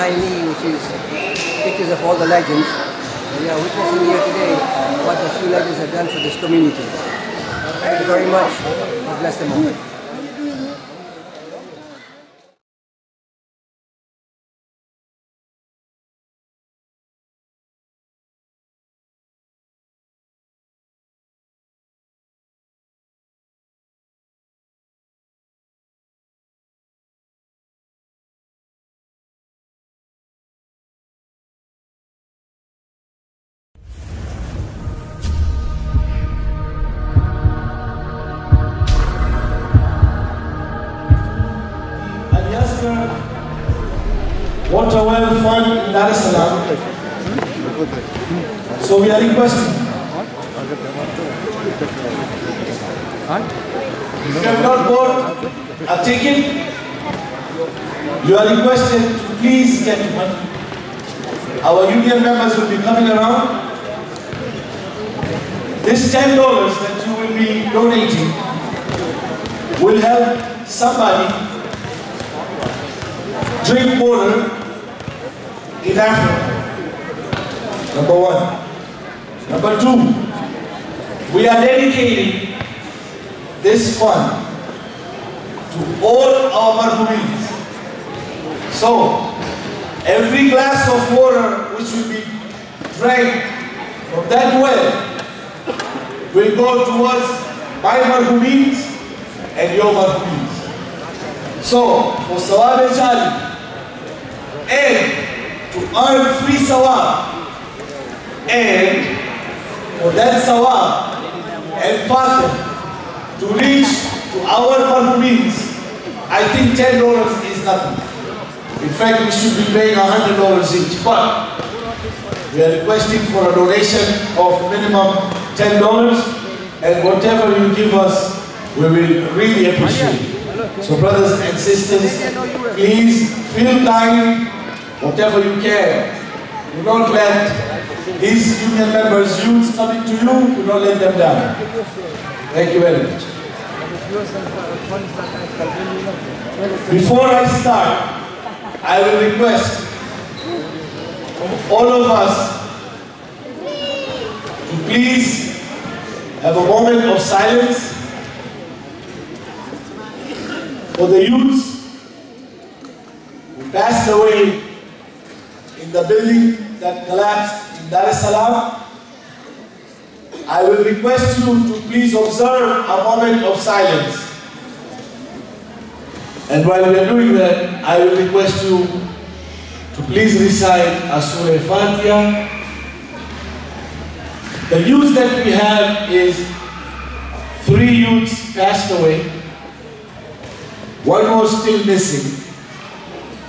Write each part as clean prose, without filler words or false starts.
behind me, which is pictures of all the legends. We are witnessing here today what the few legends have done for this community. Thank you very much. God bless them all. Water well fund in Dar es Salaam. So we are requesting. If you have not bought a ticket, you are requested to please get money. Our union members will be coming around. This $10 that you will be donating will help somebody drink water in Africa. Number one. Number two, we are dedicating this fund to all our marhumeens. So, every glass of water which will be drank from that well will go towards my marhumeens and your marhumeens. So, for Sawab al-Jali, and to earn free sawab, and for that sawab and father to reach to our marhumeens, I think $10 is nothing. In fact, we should be paying $100 each, but we are requesting for a donation of minimum $10, and whatever you give us, we will really appreciate. So brothers and sisters, please feel kind, whatever you can. Do not let these union members, youths coming to you, do not let them down. Thank you very much. Before I start, I will request from all of us to please have a moment of silence for the youths who passed away in the building that collapsed in Dar es Salaam. I will request you to please observe a moment of silence. And while we are doing that, I will request you to please recite a Surah Fatiha. The youth that we have is 3 youths passed away. 1 was still missing.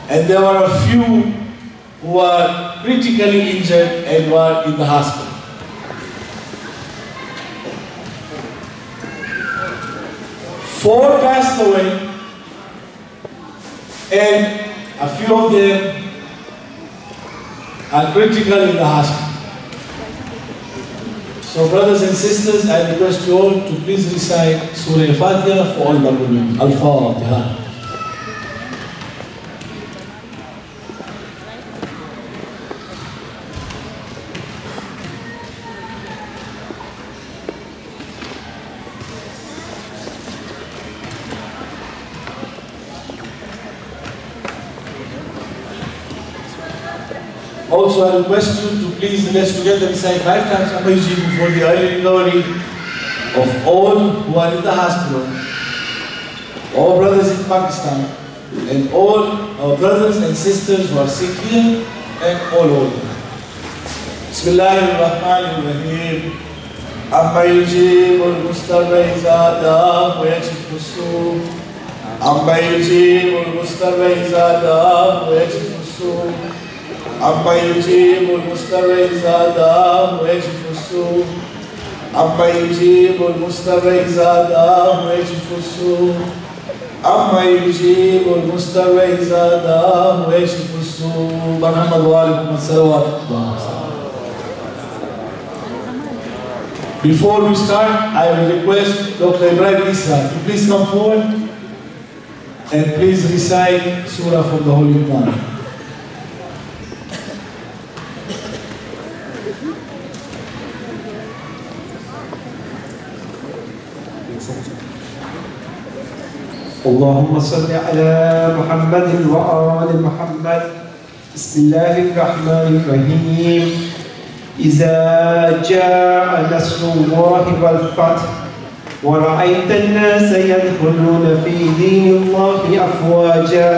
And there were a few who are critically injured and were in the hospital. 4 passed away, and a few of them are critical in the hospital. So brothers and sisters, I request you all to please recite Surah Al-Fatiha for all marhumin. Al-Fatiha. Also, I request you to please let's together recite 5 times Amazing for the early recovery of all who are in the hospital, all brothers in Pakistan, and all our brothers and sisters who are sick here and all over. Bismillahirrahmanirrahim. Amma yujibul mustarra iza da'a wa yakshifu as-su'. Amma yujibul mustarra iza da'a wa yakshifu as-su'. Amma yujibul mustarra iza da'a wa yakshifu as-su'. Amma yujibul mustarra iza da'a wa yakshifu as-su'. Amma yujibul mustarra iza da'a wa yakshifu as-su'. Muhammad wa alihi salawat. Before we start, I will request Dr. Ibrahim Isa to please come forward and please recite Surah from the Holy Quran. اللهم صل على محمد وآل محمد. بسم الله الرحمن الرحيم. إذا جاء نصر الله والفتح ورأيت الناس يدخلون في دين الله أفواجا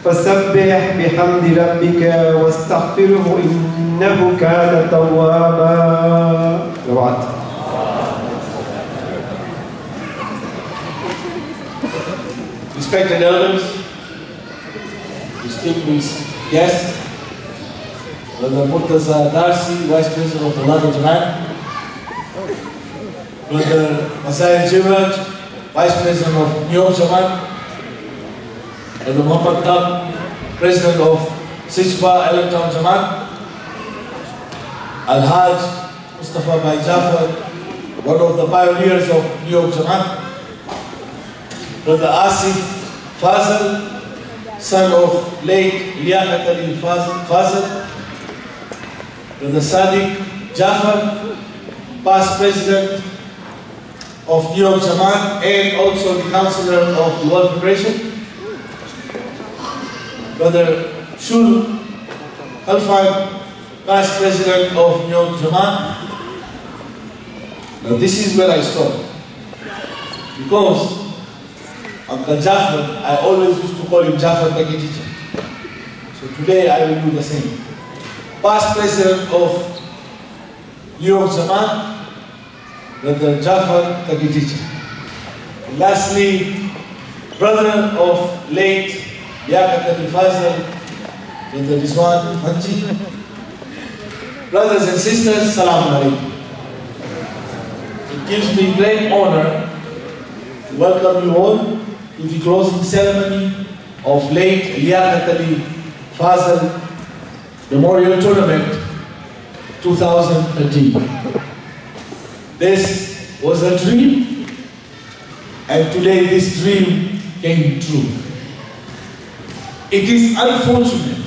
فسبح بحمد ربك واستغفره إنه كان توابا. Respected elders, distinguished guests, Brother Murtaza Darcy, Vice President of the London Jamaat, Brother Masai Jiraj, Vice President of New York Jamaat, Brother Muhammad Kab, President of Sichba Allentown Jamaat, Al-Haj Mustafa Bhai Jafar, one of the pioneers of New York Jamaat, Brother Asif Fazal, son of late Liaquat Ali Fazal, Brother Sadiq Jafar, past president of New York Jamaat and also the counselor of the World Federation, Brother Shul Khalfan, past president of New York Jamaat. Now this is where I stop, because Uncle Jafar, I always used to call him Jafar Takiticha. So today I will do the same. Past president of New York Jamaat, Brother Jafar Takiticha. Lastly, brother of late Liaquat Ali Fazal, Brother Rizwan Hanji. Brothers and sisters, Salaam Alaikum. It gives me great honor to welcome you all to the closing ceremony of late Liaquat Ali Fazal Memorial Tournament 2013. This was a dream, and today this dream came true. It is unfortunate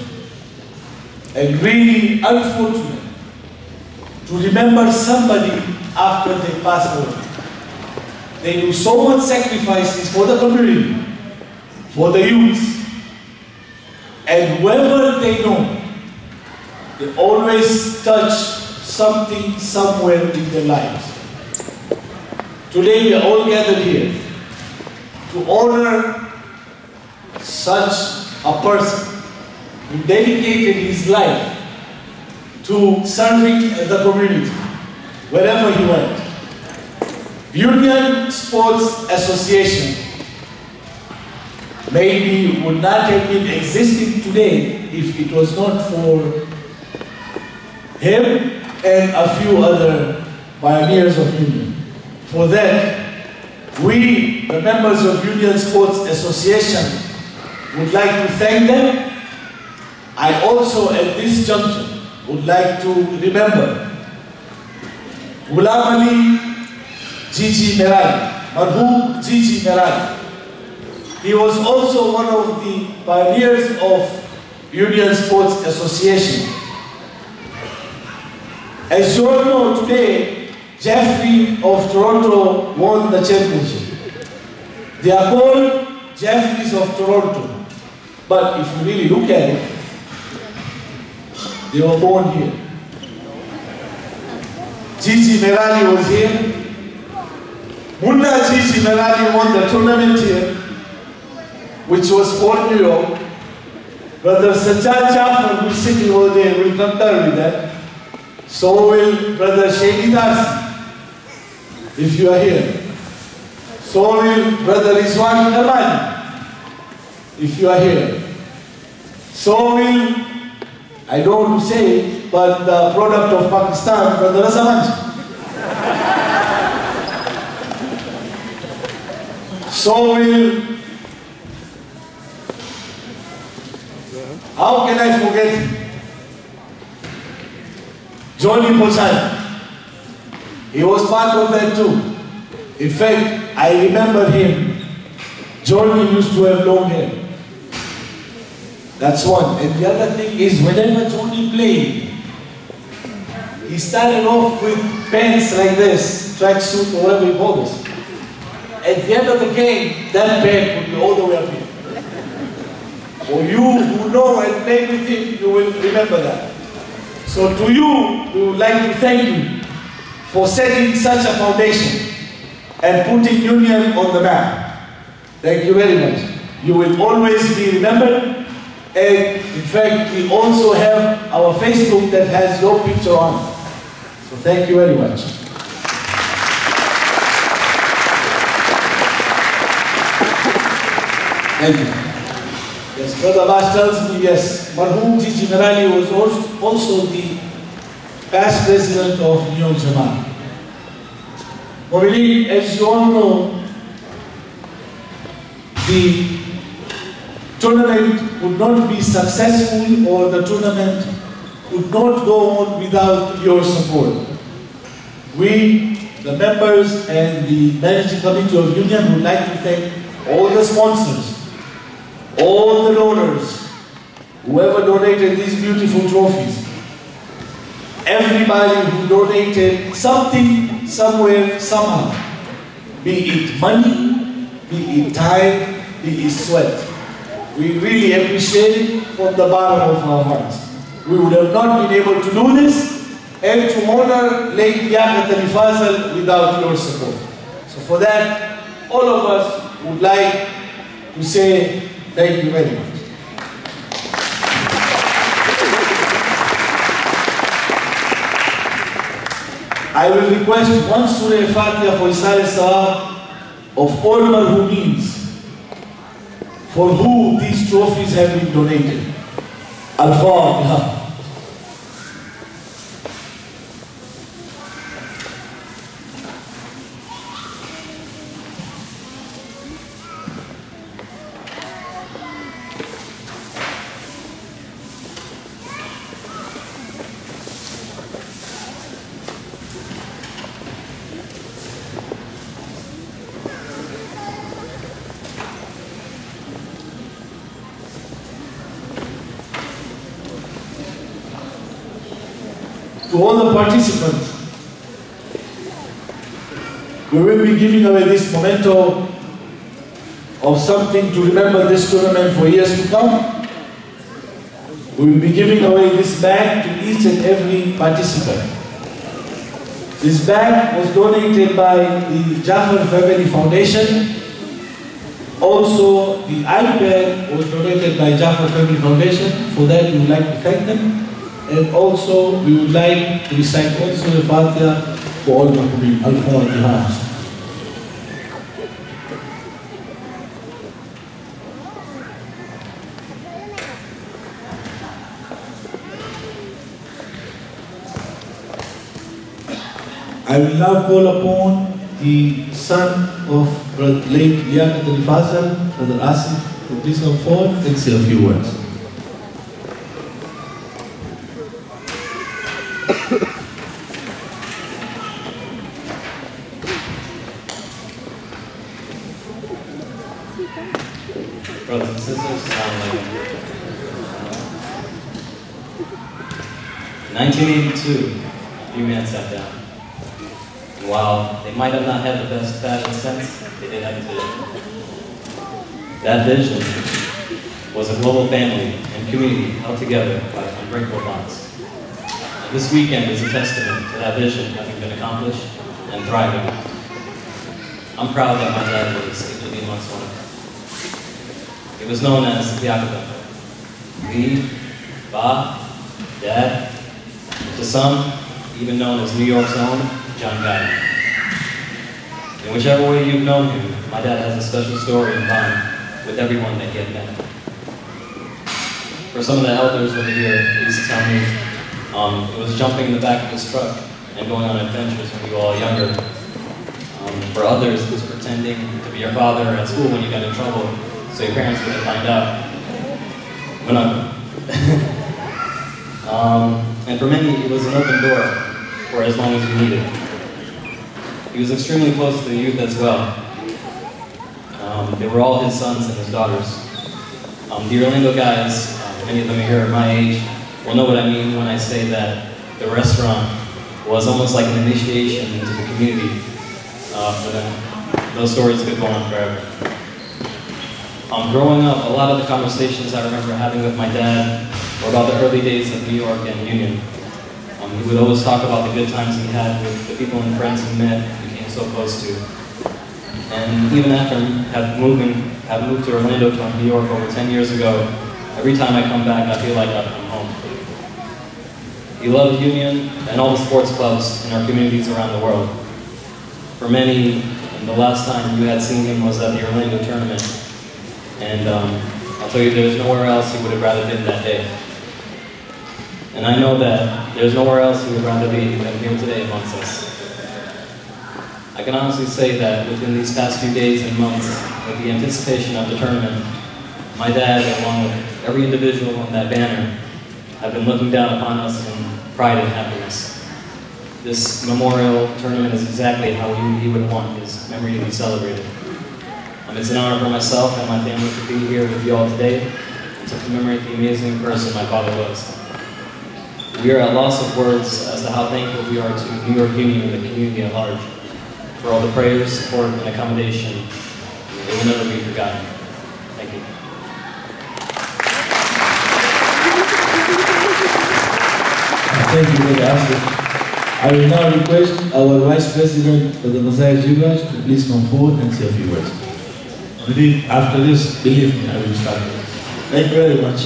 and really unfortunate to remember somebody after they pass away. They do so much sacrifices for the community, for the youth, and whoever they know, they always touch something somewhere in their lives. Today we are all gathered here to honor such a person who dedicated his life to serving the community wherever he went. Union Sports Association maybe would not have been existing today if it was not for him and a few other pioneers of Union. For that, we, the members of Union Sports Association, would like to thank them. I also, at this juncture, would like to remember Ghulam Ali Gigi Merali, Marhum Gigi Merali. He was also one of the pioneers of Union Sports Association. As you all know, today, Jeffrey of Toronto won the championship. They are called Jeffreys of Toronto. But if you really look at it, they were born here. Gigi Merali was here. Munna Gigi Merali won the tournament here, which was for New York. Brother Sajjad Jafar, who is sitting over there, will concur with that. So will Brother Shady Darcy, if you are here. So will Brother Rizwan Kamani, if you are here. So will, I don't want to say, but the product of Pakistan, Brother Razamanji. So will, how can I forget him? Johnny Pochai. He was part of that too. In fact, I remember him. Johnny used to have long hair. That's one. And the other thing is, whenever Johnny played, he started off with pants like this, tracksuit or whatever you call this. At the end of the game, that bag would be all the way up here. For you who know and play with him, you will remember that. So to you, we would like to thank you for setting such a foundation and putting Union on the map. Thank you very much. You will always be remembered. And in fact, we also have our Facebook that has your picture on it. So thank you very much. Thank you. Yes, Brother Abbas tells me, yes, Marhum Gigi Merali was also the past president of New York Jama'at. Mobilin, as you all know, the tournament would not be successful or the tournament would not go on without your support. We, the members and the managing committee of Union would like to thank all the sponsors, all the donors, whoever donated these beautiful trophies, everybody who donated something, somewhere, somehow, be it money, be it time, be it sweat. We really appreciate it from the bottom of our hearts. We would have not been able to do this and to honor Late Liaquat Ali Fazal without your support. So for that, all of us would like to say thank you very much. I will request one Surah Fatiha for Isal Sahab of all Marhumeens for who these trophies have been donated. Al-Fatiha. To all the participants, we will be giving away this memento of something to remember this tournament for years to come. We will be giving away this bag to each and every participant. This bag was donated by the Jaffer Family Foundation. Also, the iPad was donated by Jaffer Family Foundation. For that, we would like to thank them. And also, we would like to recite also the Fatiha for all Marhumeens. Al-Fatiha. I will now call upon the son of late Liaquat Ali Fazal, Brother Asif, to please come forward and say a few words. Brothers and sisters, in 1982, a few men sat down. And while they might have not had the best fashion sense, they did have a vision. That vision was a global family and community held together by unbreakable bonds. And this weekend is a testament to that vision having been accomplished and thriving. I'm proud that my dad was able to be amongst one of them. It was known as the Liaquat. Lee, Ba, Dad, to some, even known as New York's own John Guy. In whichever way you've known him, my dad has a special story in mind with everyone that he had met. For some of the elders over here, they used to tell me it was jumping in the back of his truck and going on adventures when you were all younger. For others, it was pretending to be your father at school when you got in trouble, so your parents wouldn't find out. But and for many, it was an open door for as long as you needed. He was extremely close to the youth as well. They were all his sons and his daughters. The Orlando guys, many of them here are my age, will know what I mean when I say that the restaurant was almost like an initiation into the community for them. Those stories could go on forever. Growing up, a lot of the conversations I remember having with my dad were about the early days of New York and Union. He would always talk about the good times he had with the people and friends he met and became so close to. And even after have moved to Orlando from New York over 10 years ago, every time I come back, I feel like I've come home. He loved Union and all the sports clubs in our communities around the world. For many, the last time you had seen him was at the Orlando tournament. And I'll tell you, there's nowhere else he would have rather been that day. And I know that there's nowhere else he would rather be than here today amongst us. I can honestly say that within these past few days and months, with the anticipation of the tournament, my dad, along with every individual on that banner, have been looking down upon us in pride and happiness. This memorial tournament is exactly how he would want his memory to be celebrated. It's an honor for myself and my family to be here with you all today and to commemorate the amazing person my father was. We are at loss of words as to how thankful we are to New York Union and the community at large for all the prayers, support, and accommodation. It will never be forgotten. Thank you. Thank you, Brother Asif. I will now request our Vice President of the Messiah Jibraj to please come forward and say a few words. Indeed, after this, believe me, I will start. Thank you very much.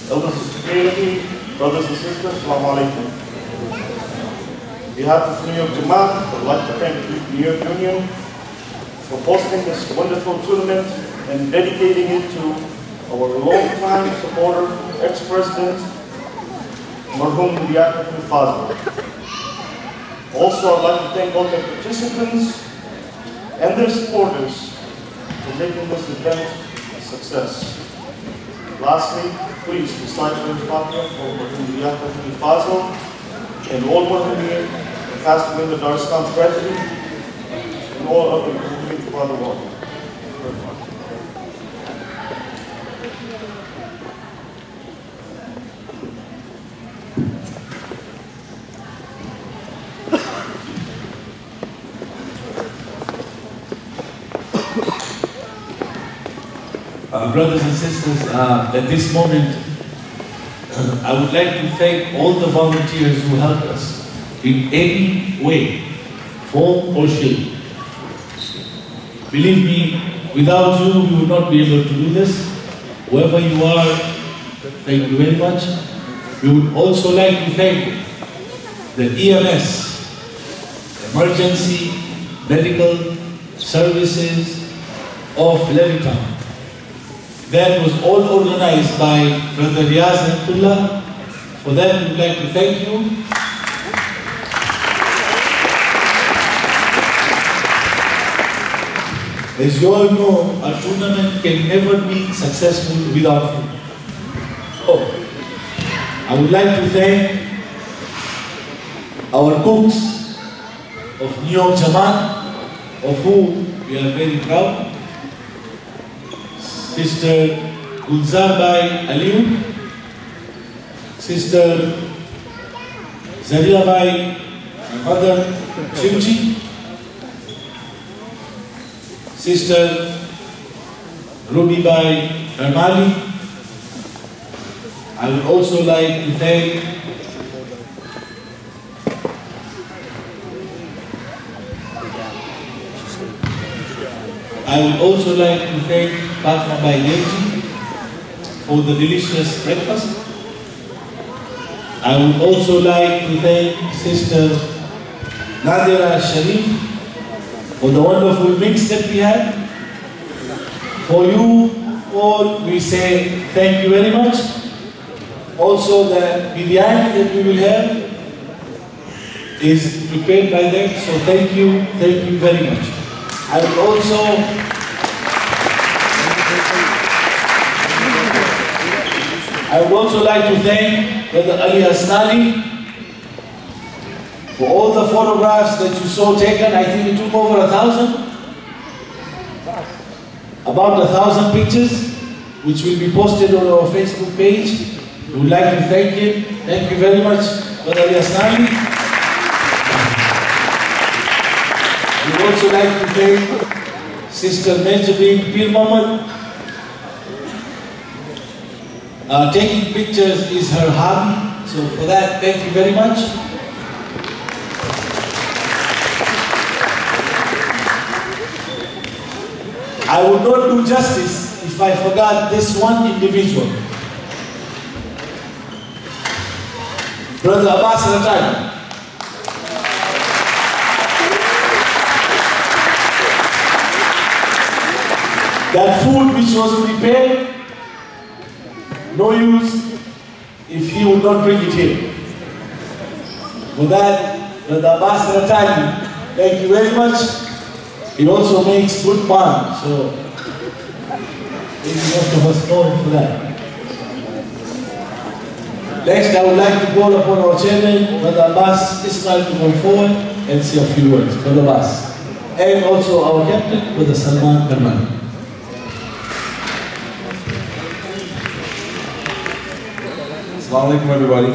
Elders of the community, brothers and sisters, Assalamu alaikum. On behalf of New York Jamaat, I would like to thank the New York Union for hosting this wonderful tournament and dedicating it to our long-time supporter, ex-president, Marhum Liaquat al-Fazl. Also, I'd like to thank all the participants and their supporters for making this event a success. Lastly, please recite the Fatiha for Marhum Liaquat al-Fazl and all Marhumin who passed away in the Darstan tragedy and all other Marhumin throughout the world. Brothers and sisters, at this moment, I would like to thank all the volunteers who helped us in any way, form or shape. Believe me, without you, we would not be able to do this. Whoever you are, thank you very much. We would also like to thank the EMS, Emergency Medical Services of Levittown. That was all organized by Brother Riaz Abdullah. For that, we would like to thank you. As you all know, our tournament can never be successful without food. Oh, I would like to thank our cooks of New York Jamaat, of whom we are very proud. Sister Gulzarbai Aliu, Sister Zariabai, my mother Chimchi, Sister Rubibai Ermali. I would also like to thank Fatma Bai Leji for the delicious breakfast. I would also like to thank Sister Nadira Sharif for the wonderful mix that we had. For you all, we say thank you very much. Also, the biryani that we will have is prepared by them, so thank you very much. I would also like to thank Brother Ali Hasnani for all the photographs that you saw taken. I think it took over 1,000. About 1,000 pictures, which will be posted on our Facebook page. We would like to thank him. Thank you very much, Brother Yasnani. We would also like to thank Sister Benjamin Pir Mohammed. Taking pictures is her hobby, so for that, thank you very much. I would not do justice if I forgot this one individual. Brother Abbas Ratani. That food which was prepared, no use if he would not bring it here. For that, Brother Abbas Ratani, thank you very much. He also makes good pan, so maybe most of us know him for that. Next, I would like to call upon our chairman, Brother Abbas Ismail, to come forward and say a few words. Brother Abbas. And also our captain, Brother Salman Karman. Assalamu alaikum, everybody.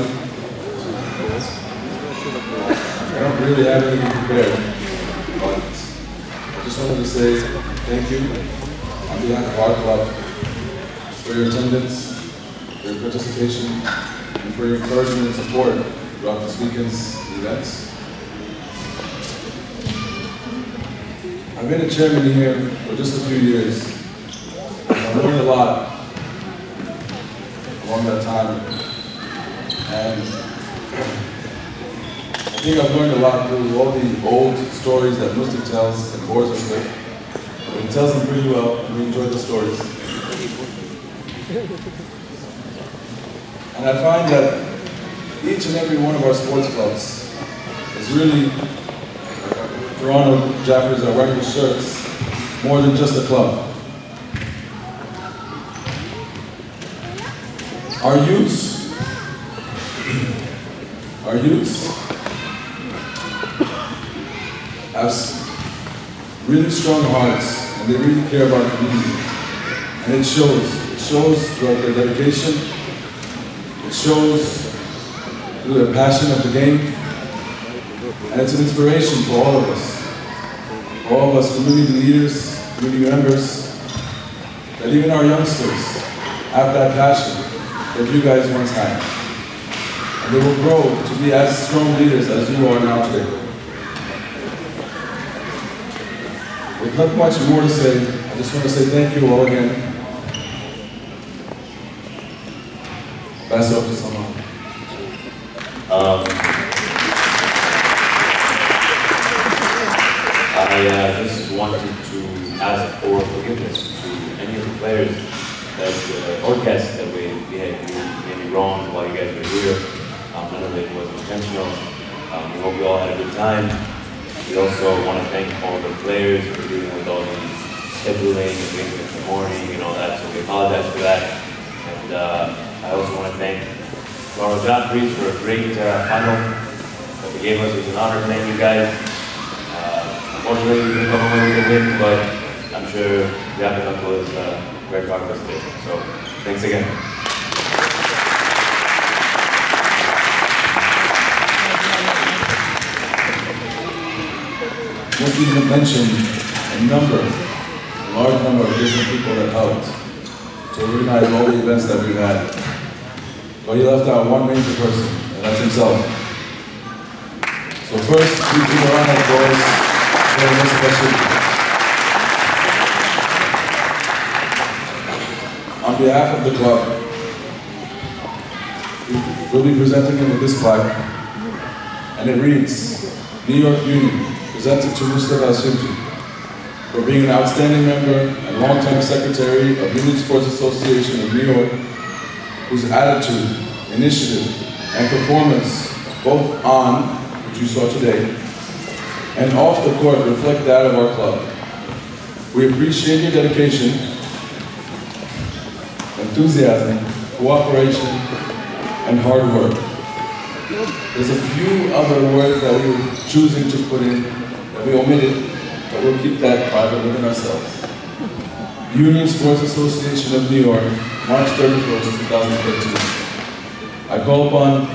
I don't really have anything prepared, but I just wanted to say thank you on behalf of our club for your attendance, for your participation, and for your encouragement and support throughout this weekend's events. I've been a chairman here for just a few years. I've learned a lot along that time. And I think I've learned a lot through all the old stories that Muslim tells and bores us with. But he tells them pretty well, and we enjoy the stories. And I find that each and every one of our sports clubs is really, Toronto Jaffers are wearing the shirts, more than just a club. Our youths have really strong hearts, and they really care about the community. And it shows. It shows throughout their dedication. It shows through their passion of the game. And it's an inspiration for all of us. For all of us community leaders, community members, that even our youngsters have that passion that you guys once had. And they will grow to be as strong leaders as you are now today. With not much more to say, I just want to say thank you all again. Pass it off to someone. I just wanted to ask for forgiveness to any of the players that, or guests that we maybe wrong while you guys were here. None of it was intentional. We hope you all had a good time. We also want to thank all the players for dealing with all the scheduling and waking up in the morning and all that, so we apologize for that. And I also want to thank Toronto Jaffers for a great final that they gave us. It was an honor. Thank you guys. Unfortunately, we didn't come away with a win, but I'm sure the outcome was very proud of us today. So, thanks again. Let's even mention a large number of different people that helped to organize all the events that we've had. But he left out one major person, and that's himself. So first, we do a round of applause for this question. On behalf of the club, we'll be presenting him with this plaque, and it reads, New York Union, presented to Mustafa Al-Shimji for being an outstanding member and long-time secretary of Union Sports Association of New York, whose attitude, initiative, and performance, both on, which you saw today, and off the court reflect that of our club. We appreciate your dedication, enthusiasm, cooperation, and hard work. There's a few other words that we were choosing to put in that we omitted, but we'll keep that private within ourselves. Union Sports Association of New York, March 31st, 2013. I call upon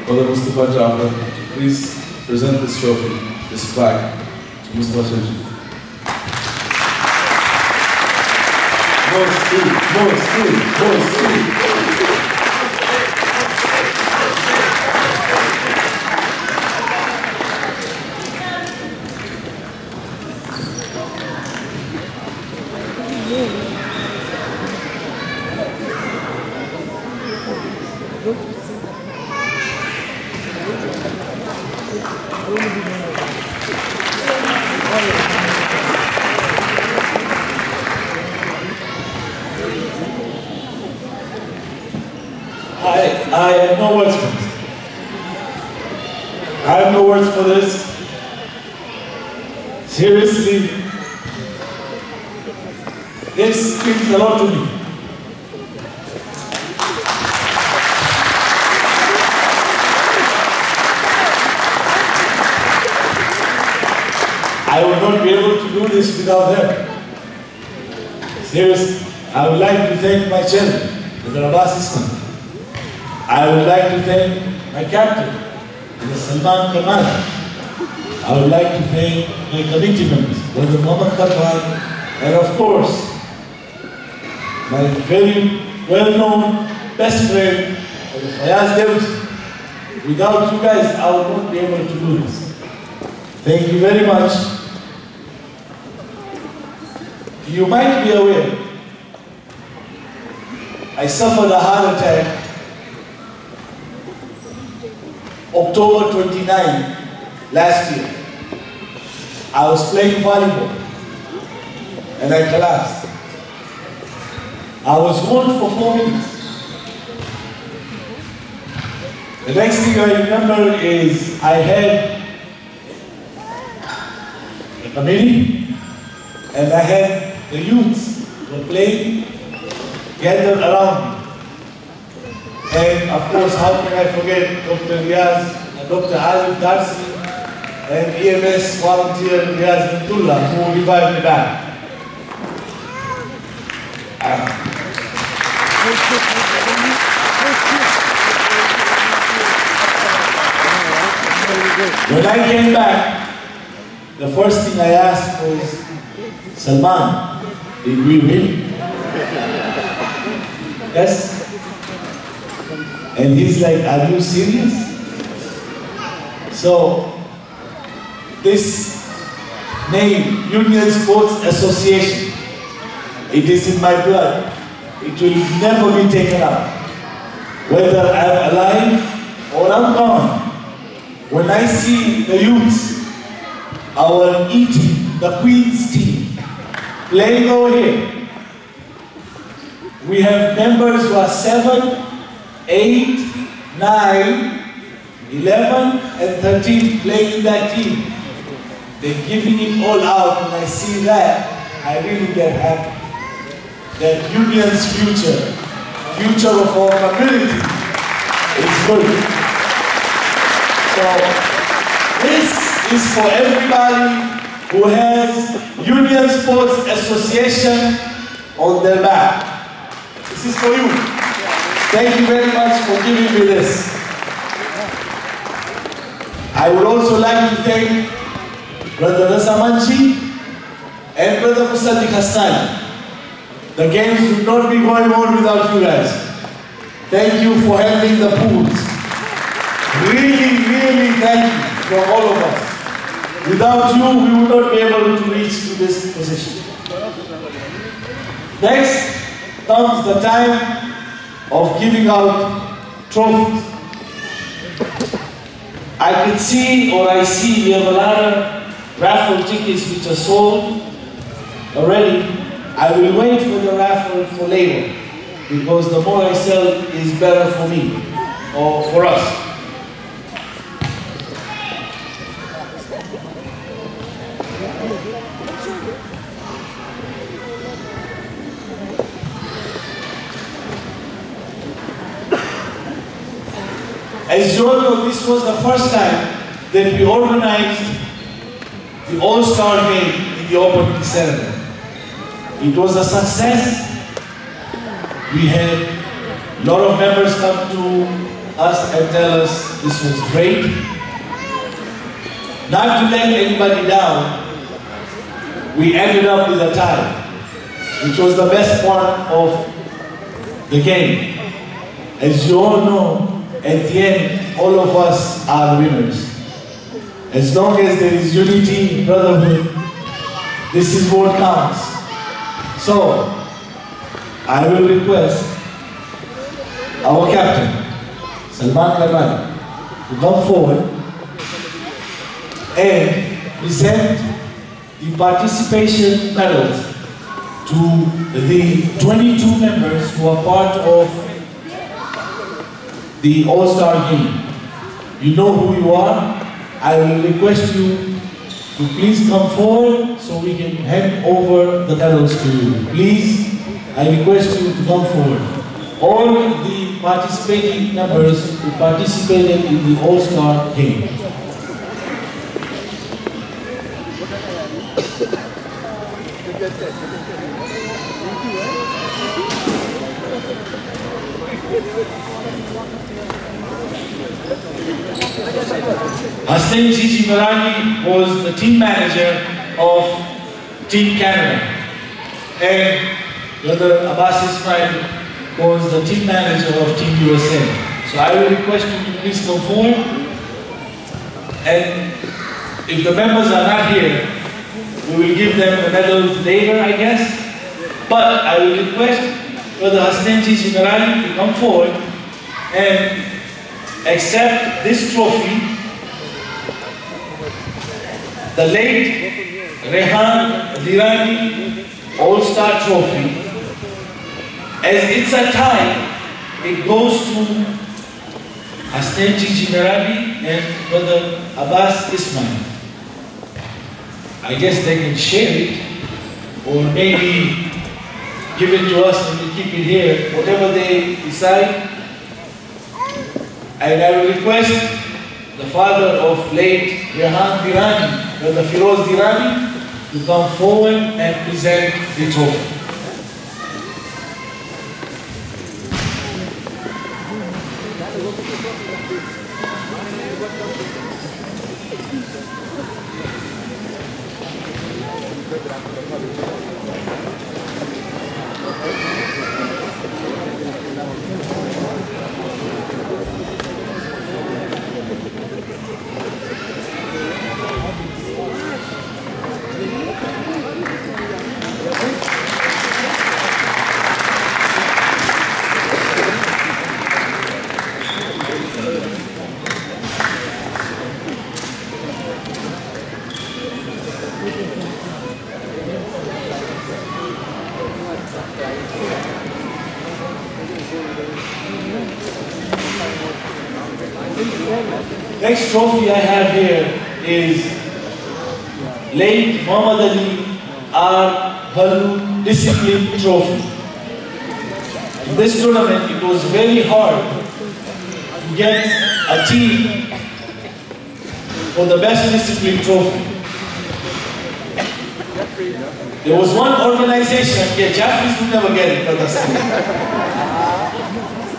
Brother Mustafa Jafar to please present this trophy, this plaque, to Mustafa Sharji. More speed, more speed, more speed. I have no words for this. I have no words for this. Seriously, this means a lot to me. I would not be able to do this without them. Seriously, I would like to thank my chairman, Mr. Abbas Ismail. I would like to thank my captain, Mr. Salman Kamal. I would like to thank my committee members, Brother Muhammad Khatwan, and of course, my very well-known best friend, Brother Fayaz David. Without you guys, I would not be able to do this. Thank you very much. You might be aware, I suffered a heart attack October 29 last year. I was playing volleyball and I collapsed. I was wounded for 4 minutes. The next thing I remember is I had a committee and I had the youths who were playing gathered around me. And of course, how can I forget Dr. Riaz and Dr. Alif Darsi and EMS volunteer Riaz Abdullah who revived me back. When I came back, the first thing I asked was, Salman, did we win? Yes? And he's like, are you serious? So, this name, Union Sports Association, it is in my blood. It will never be taken out. Whether I'm alive or I'm gone. When I see the youths, our E team, the Queen's team, playing over here, we have members who are 7, 8, 9, 11, and 13 playing in that team. They're giving it all out. When I see that, I really get happy. That Union's future of our community is good. So, this is for everybody who has Union Sports Association on their back. This is for you. Thank you very much for giving me this. I would also like to thank Brother Rasa Manchi and Brother Musaddiq Hassan. The games would not be going on without you guys. Thank you for handling the pools. Really, really thank you from all of us. Without you, we would not be able to reach to this position. Next comes the time of giving out trophies. I see we have a lot of raffle tickets which are sold already. I will wait for the raffle for later because the more I sell is better for me or for us. As you all know, this was the first time that we organized the All-Star Game in the opening ceremony. It was a success. We had a lot of members come to us and tell us this was great. Not to let anybody down, we ended up with a tie, which was the best part of the game. As you all know, at the end, all of us are winners. As long as there is unity, brotherhood, this is what counts. So, I will request our captain, Salman Laban, to come forward and present the participation medals to the 22 members who are part of the All-Star game. You know who you are. I will request you to please come forward so we can hand over the medals to you. Please, I request you to come forward. All the participating members who participated in the All-Star game. Hasnain Gigi Marani was the team manager of Team Canada, and Brother Abbas Ismail was the team manager of Team USA. So I will request you to please come forward, and if the members are not here, we will give them the medals later, I guess. But I will request Brother Hasnain Gigi Marani to come forward and accept this trophy. The late Rehan Dirani All-Star Trophy. As it's a tie, it goes to Hasnain Gigi Marani and Brother Abbas Ismail. I guess they can share it, or maybe give it to us and we keep it here, whatever they decide. And I will request the father of late Rehan Dirani, Brother Firoz Dirani, to come forward and present the trophy. Next trophy I have here is late Muhammad Ali R. Bhallu Discipline Trophy. In this tournament, it was very hard to get a team for the best discipline trophy. There was one organization, yeah, Jaffrey's will never get it, but that's it.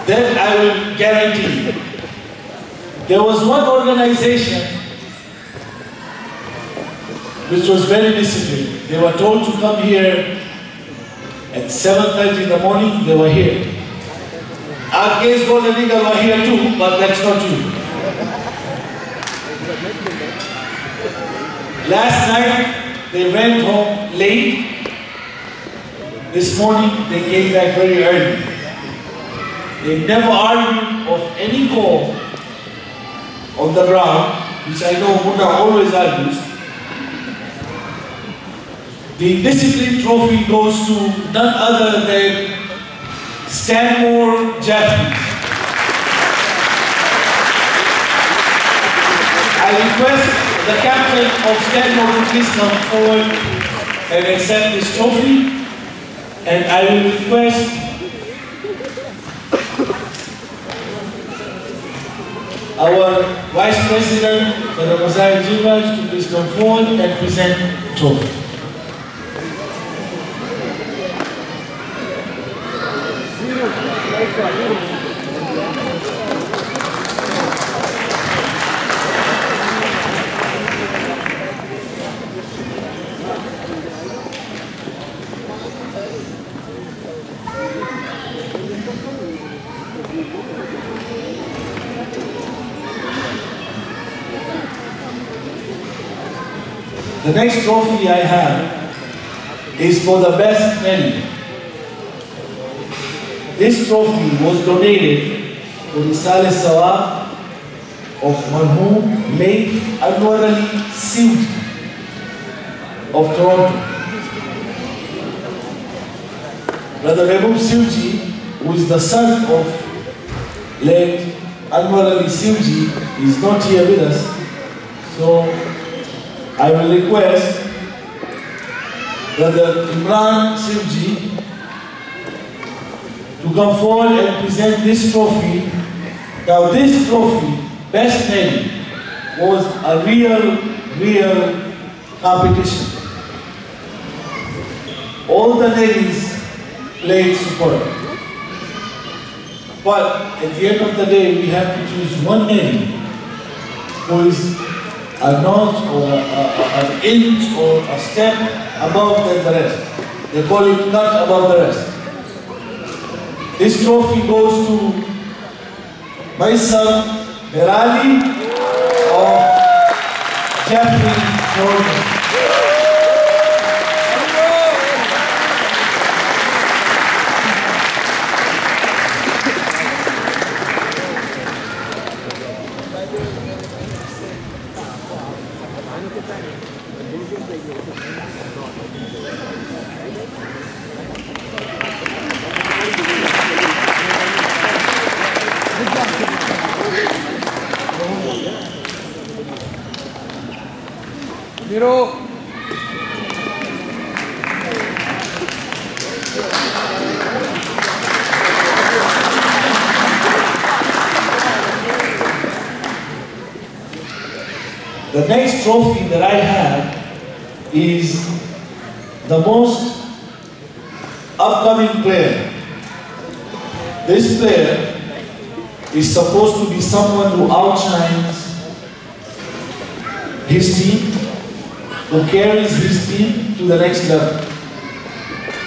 That I will guarantee you. There was one organization which was very disciplined. They were told to come here at 7:30 in the morning, they were here. Our case Golden Eagle were here too, but that's not you. Last night, they went home late. This morning, they came back very early. They never argued of any call on the ground, which I know Buddha always argues. The discipline trophy goes to none other than Stanmore Jaffrey. I request the captain of Stanmore to please come forward and accept this trophy. And I will request our Vice President, Brother Mosiah Jiraj, to please come forward and present the trophy. The next trophy I have is for the best menu. This trophy was donated to the Risale Sawab of Marhum late Anwar Ali Siwji of Toronto. Brother Mehboob Siwji, who is the son of late Anwar Ali Siwji, is not here with us. So I will request Brother Imran Siwji to come forward and present this trophy. Now this trophy, Best Menu, was a real competition. All the ladies played superb. But at the end of the day, we have to choose one lady who is a notch or an inch or a step above than the rest. They call it cut above the rest. This trophy goes to Maisam Berali of Jeffrey Jordan. The next trophy that I have is the most upcoming player. This player is supposed to be someone who outshines his team, who carries his team to the next level.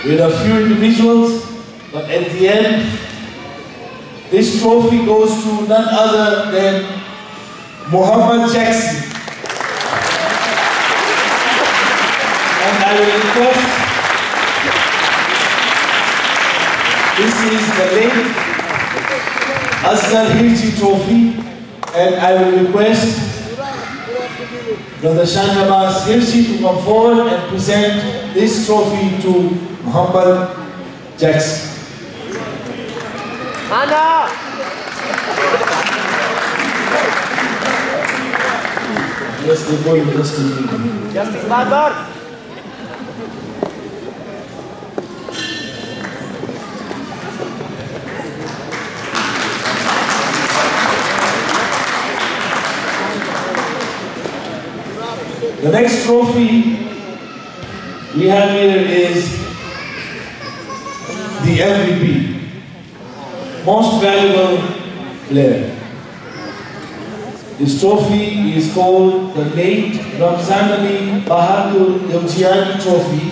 With a few individuals, but at the end, this trophy goes to none other than Muhammad Jackson. And I will request, this is the late Asghar Hirsi trophy, and I will request Brother Shahnawaz Hirsi to come forward and present this trophy to Muhammad Jackson. Anna! Yes, they're going just to me. Justice Badar! The next trophy we have here is the MVP, Most Valuable Player. This trophy is called the late Ramzan Ali Bahadur Dewjiani Trophy,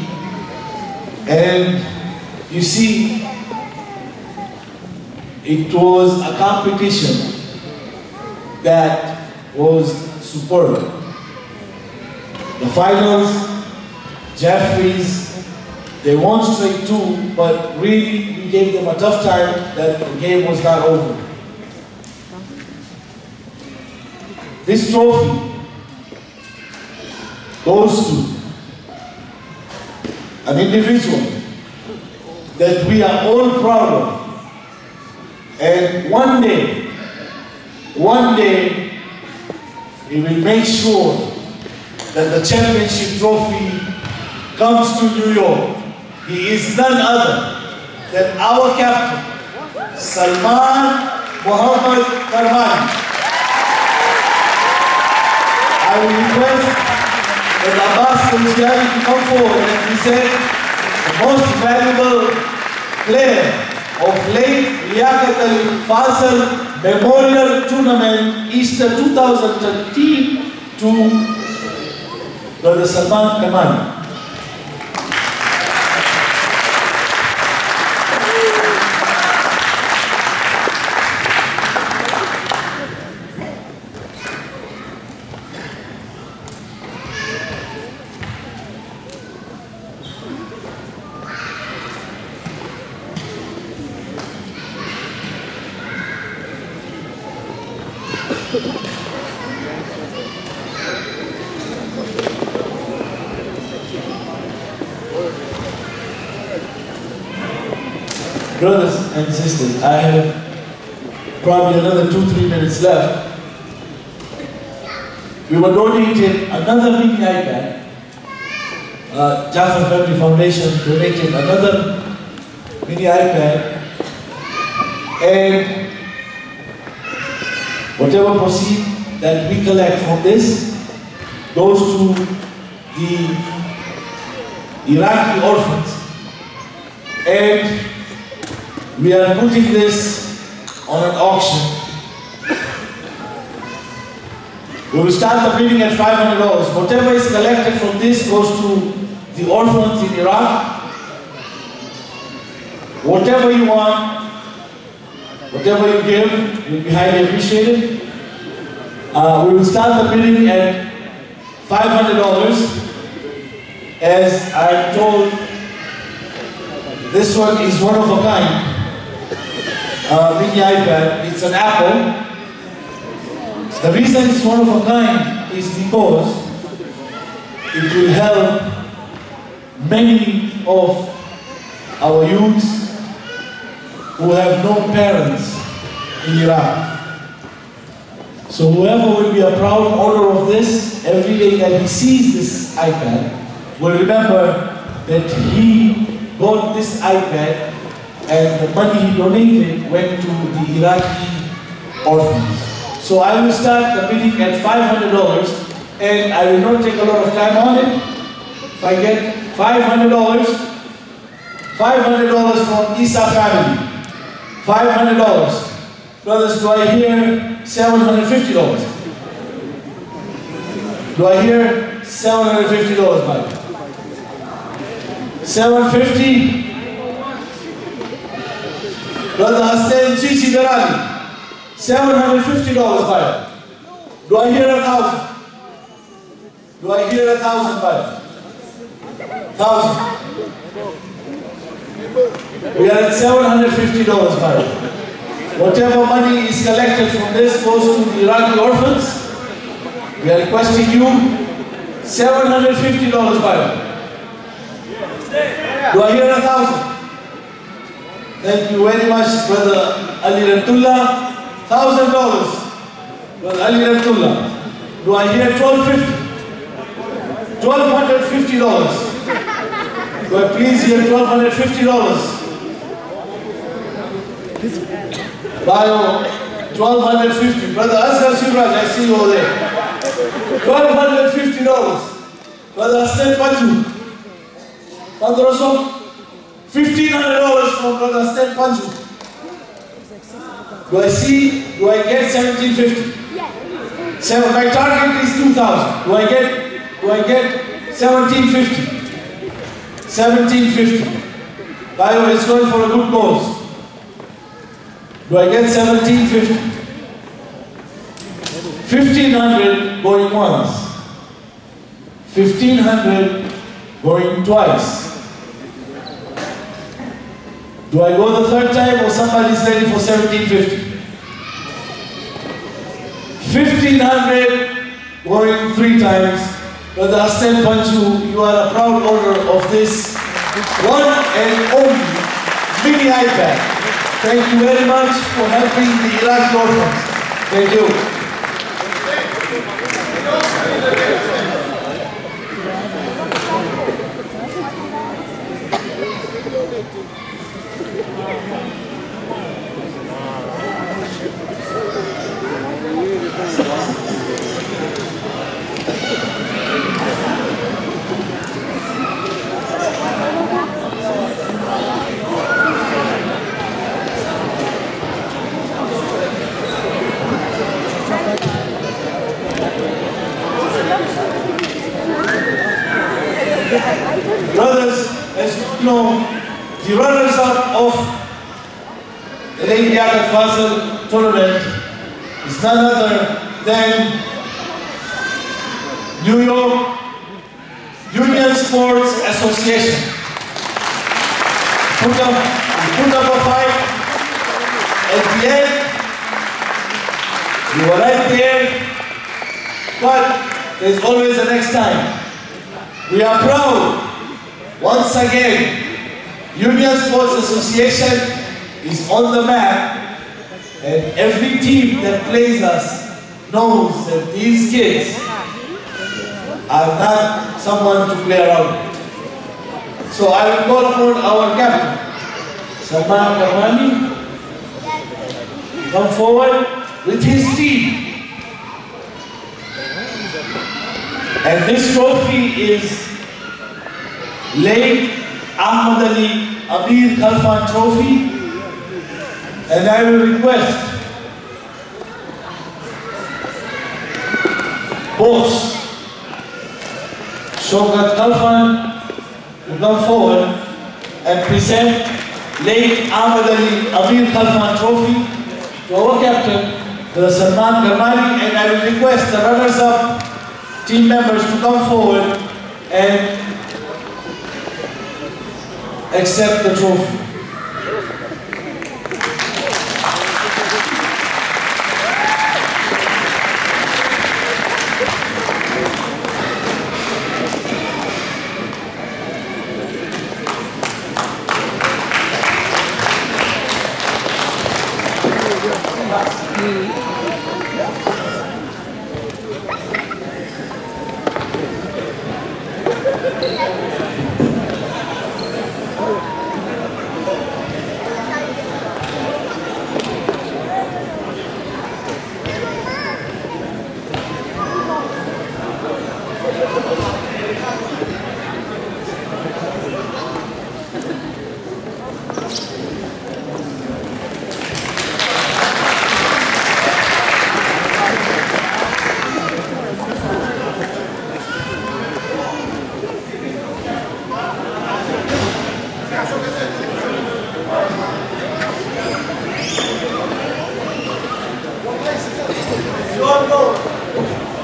and you see, it was a competition that was superb. The finals, Jeffries, they won straight two, but really we gave them a tough time that the game was not over. This trophy goes to an individual that we are all proud of. And one day, we will make sure that the championship trophy comes to New York. He is none other than our captain, Salman Muhammad Karmani. I will request that Abbas Dewjiani to come forward and present the most valuable player of late Liaquat Ali Fazal Memorial Tournament Easter 2013 to Brother Salman Karmani. Brothers and sisters, I have probably another 2-3 minutes left. We were donated another mini iPad. Jaffa Family Foundation donated another mini iPad, and whatever proceed that we collect from this goes to the Iraqi orphans, and we are putting this on an auction. We will start the bidding at $500. Whatever is collected from this goes to the orphans in Iraq. Whatever you want, whatever you give, will be highly appreciated. We will start the bidding at $500. As I'm told, this one is one of a kind. Mini iPad, it's an Apple. The reason it's one of a kind is because it will help many of our youths who have no parents in Iraq. So whoever will be a proud owner of this, every day that he sees this iPad, will remember that he bought this iPad and the money he donated went to the Iraqi orphans. So I will start the bidding at $500, and I will not take a lot of time on it. If I get $500 from Isa family, $500. Brothers, do I hear $750? Do I hear $750, Mike? $750? Brother Hussein Sisi Garani, $750 buyer. Do I hear 1,000? Do I hear 1,000 buyer? 1,000. We are at $750 buyer. Whatever money is collected from this goes to the Iraqi orphans. We are requesting you $750 buyer. Do I hear 1,000? Thank you very much, Brother Ali Rantullah. $1,000, Brother Ali Rantullah. Do I hear $1,250? $1,250. Do I please hear $1,250? Bio, $1,250. Brother Asghar Shivraj, I see you over there. $1,250. Brother Hassan Panju. $1,500 from Brother Hassan Panju. Do I get 1,750? My target is 2,000. Do I get 1,750? 1,750. Bio is going for a good cause. Do I get 1,750? 1,500 going once. 1,500 going twice. Do I go the third time or somebody's ready for 1,750? 1,500 going 3 times. Brother Hassan Panju, you are a proud owner of this one and only mini iPad. Thank you very much for helping the Iraqi orphans. Thank you. Brothers, as you know, the runners-up of the Lady Yakat Fazal tournament is none other than New York Union Sports Association. Put up a fight. At the end, You were right there, but there's always a next time. We are proud, once again, Union Sports Association is on the map, and every team that plays us knows that these kids are not someone to play around with. So I will call upon our captain, Salman Karmani, come forward with his team. And this trophy is late Ahmad Ali Amir Khalfan Trophy. And I will request both Shaukat Khalfan to come forward and present late Ahmad Ali Amir Khalfan Trophy to our captain, the Salman Karmani, and I will request the runners-up team members to come forward and accept the trophy.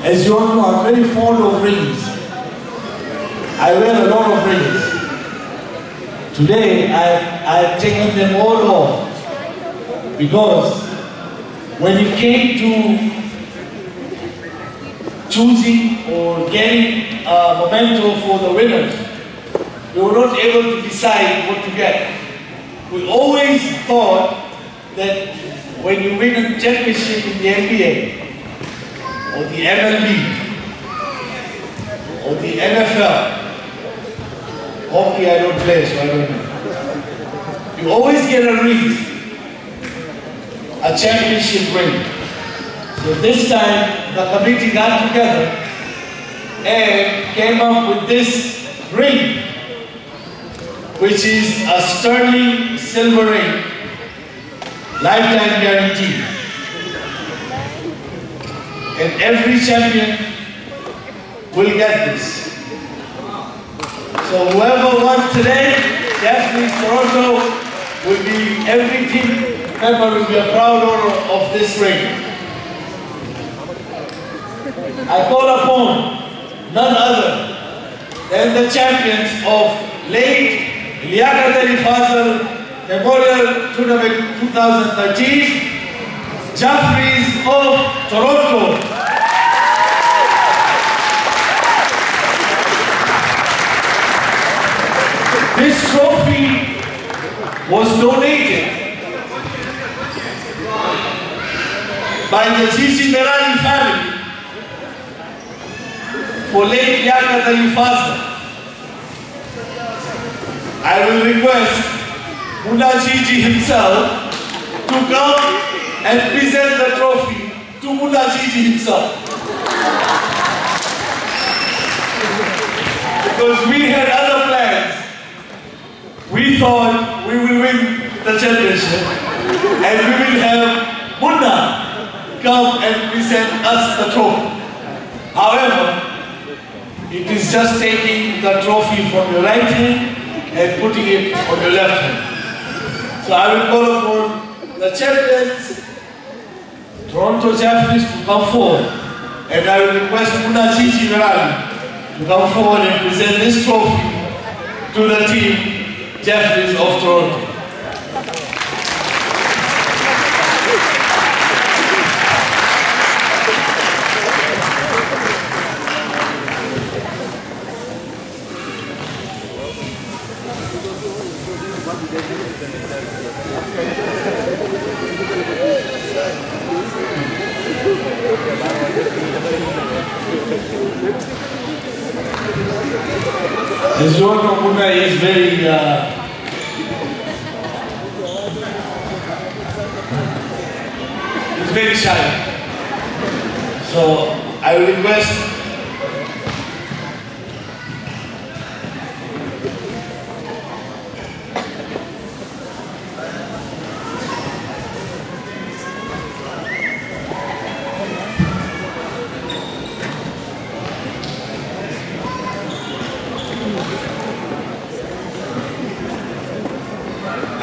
As you all know, I'm very fond of rings. I wear a lot of rings. Today, I've taken them all off because when it came to choosing or getting a memento for the winners, we were not able to decide what to get. We always thought that when you win a championship in the NBA, or the MLB, or the NFL, hockey I don't play, so I don't know. You always get a ring, a championship ring. So this time, the committee got together and came up with this ring, which is a sterling silver ring, lifetime guarantee. And every champion will get this. So whoever won today, definitely Toronto will be, every team member will be a proud owner of this ring. I call upon none other than the champions of late Liaquat Ali Fazal Memorial Tournament 2013, Jaffrey's of Toronto. This trophy was donated by the Zizi Merani family for late Liaquat Ali Fazal. I will request Mullah Jiji himself to come and present the trophy to Mullah Jiji himself. Because we had other plans. We thought we will win the championship and we will have Mullah come and present us the trophy. However, it is just taking the trophy from your right hand and putting it on your left hand. So I will call upon the champions, Toronto Jaffreys, to come forward. And I will request Mullah Jiji Merani to come forward and present this trophy to the team, Jaffreys of Toronto. His daughter Muna is very he's very shy. So I will request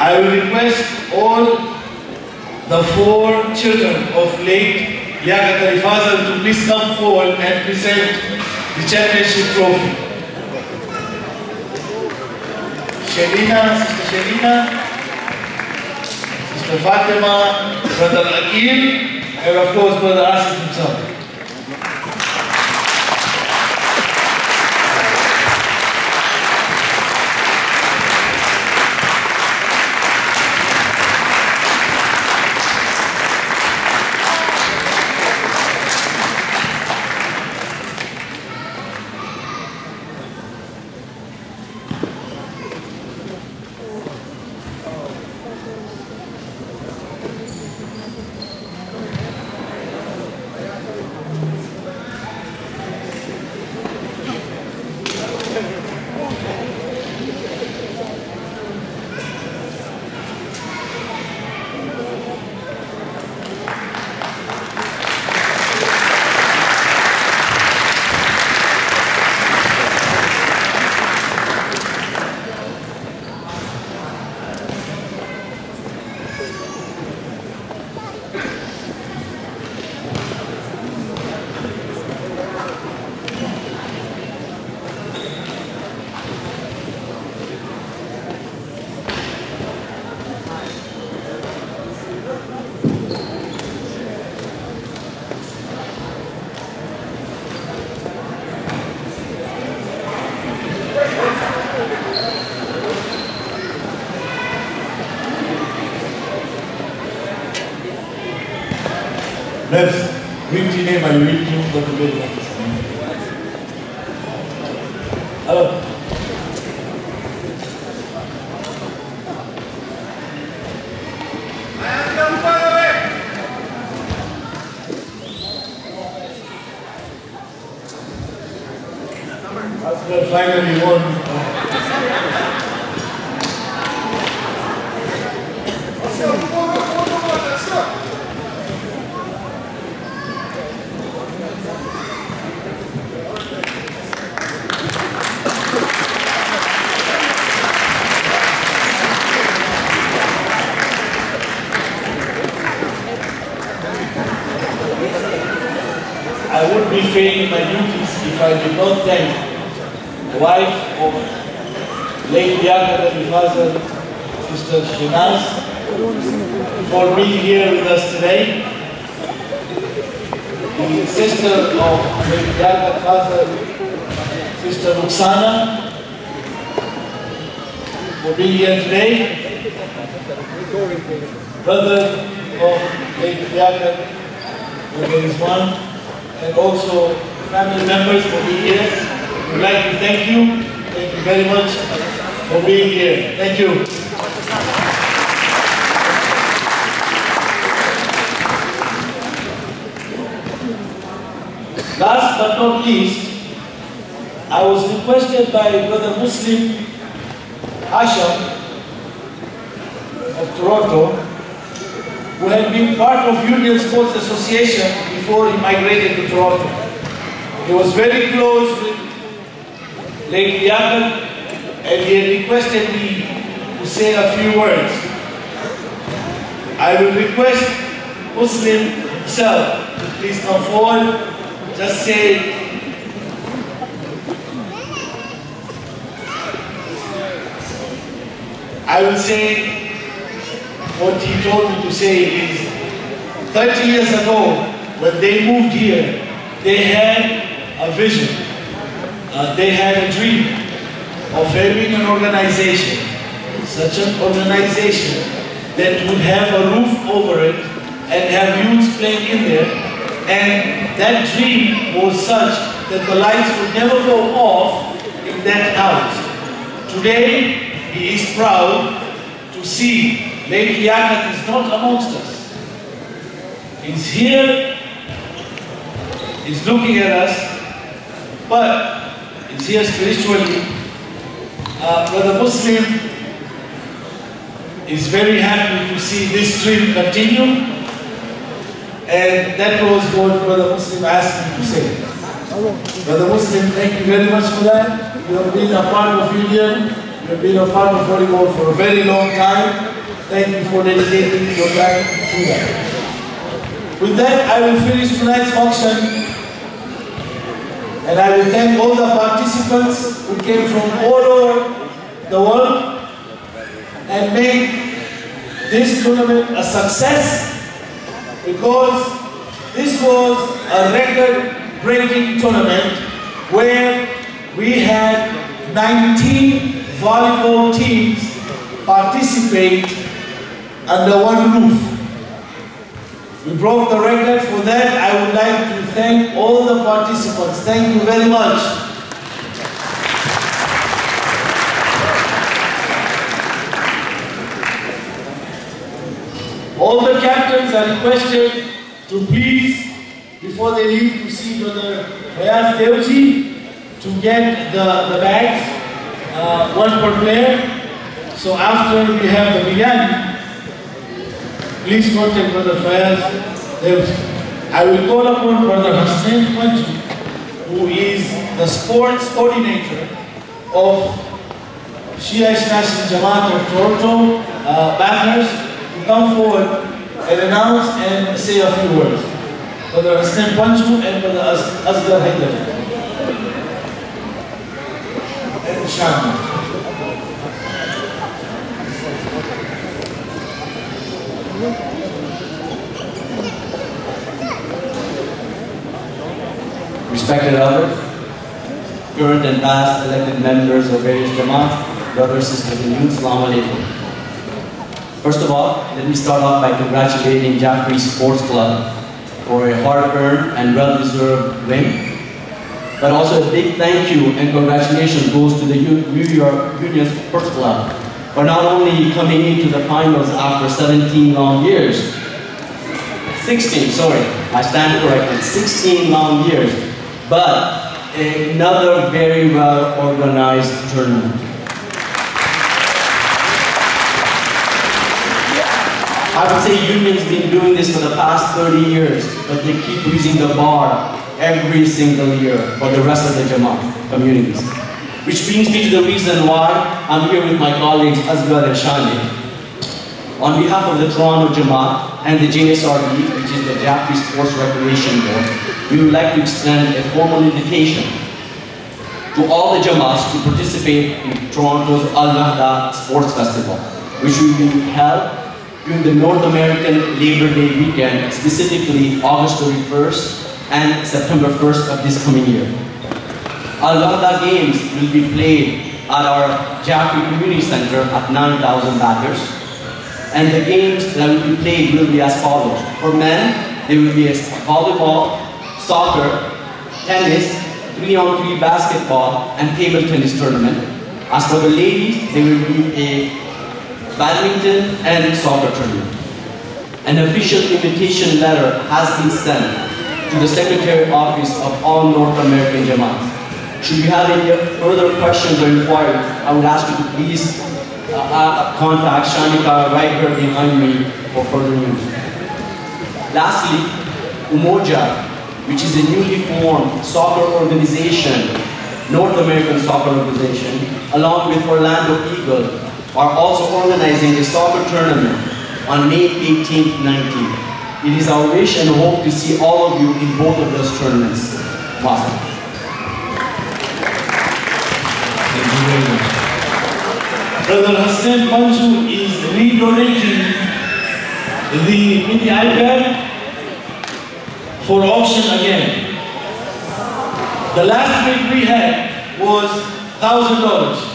I will request all the 4 children of late Liaquat Ali Fazal to please come forward and present the championship trophy. Shelina, Sister Shelina, Sister Fatima, Brother Akil, and of course Brother Asif himself. Let's bring the name and read you what the very much. Hello. Asghar finally won. I would be failing my duties if I did not thank the wife of late Liaquat Ali Fazal, Sister Shinaz, for being here with us today. The sister of late Liaquat Fazal, Sister Ruxana, for being here today. Brother of late Liaquat, there is one. And also family members for being here. We'd like to thank you. Thank you very much for being here. Thank you. Last but not least, I was requested by Brother Muslim Hasham of Toronto, who had been part of Union Sports Association before he migrated to Toronto. He was very close with Late Liaquat, and he had requested me to say a few words. I will request Muslim himself to please come forward. Just say, I will say what he told me to say is 30 years ago, when they moved here, they had a vision. They had a dream of having an organization, such an organization that would have a roof over it and have youths playing in there. And that dream was such that the lights would never go off in that house. Today, he is proud to see Lady Yakat is not amongst us. He's here, he's looking at us, but he's here spiritually. Brother Muslim is very happy to see this dream continue, and that was what Brother Muslim asked me to say. Brother Muslim, thank you very much for that. You have been a part of Union, you have been a part of volleyball for a very long time. Thank you for dedicating your time to that. With that, I will finish tonight's function, and I will thank all the participants who came from all over the world and made this tournament a success, because this was a record-breaking tournament where we had 19 volleyball teams participate under one roof. We broke the record. For that, I would like to thank all the participants. Thank you very much. All the captains are requested to please, before they leave to see Brother Fayaz Devji, to get the bags, one per player. So after we have the biryani, please contact Brother Fayaz Devji. I will call upon Brother Hussain Panju, who is the sports coordinator of Shia National Jamaat of Toronto, Bathurst, to come forward and announce and say a few words. Brother Hussain Panju and Brother Asghar Haidar. And Shah. Respected elders, current and past elected members of various Jamaat, brothers, sisters, and youth, Assalamu alaikum. First of all, let me start off by congratulating Jaffrey Sports Club for a hard-earned and well-deserved win. But also a big thank you and congratulations goes to the New York Union Sports Club for not only coming into the finals after 17 long years, 16, sorry, I stand corrected, 16 long years, but another very well-organized tournament. I would say Union's been doing this for the past 30 years, but they keep raising the bar every single year for the rest of the Jamaat communities. Which brings me to the reason why I'm here with my colleagues Asghar and Shani. On behalf of the Toronto Jamaat and the JSRB, which is the Jaffrey Sports Recreation Board, we would like to extend a formal invitation to all the Jamaats to participate in Toronto's Al-Nahda Sports Festival, which will be held during the North American Labor Day weekend, specifically August 31st and September 1st of this coming year. Al-Nahda games will be played at our Jaffrey Community Center at 9,000 backers. And the games that will be played will be as follows. For men, there will be a volleyball, soccer, tennis, 3-on-3 basketball, and table tennis tournament. As for the ladies, there will be a badminton and soccer tournament. An official invitation letter has been sent to the Secretary Office of all North American Jamaats. Should you have any further questions or inquiries, I would ask you to please contact Shanika right here behind me for further news. Lastly, Umoja, which is a newly formed soccer organization, North American soccer organization, along with Orlando Eagle, are also organizing a soccer tournament on May 18th, 19th. It is our wish and hope to see all of you in both of those tournaments. Awesome. Thank you very much. Brother Hussain Panju is redonating the mini iPad for auction again. The last bid we had was $1,000.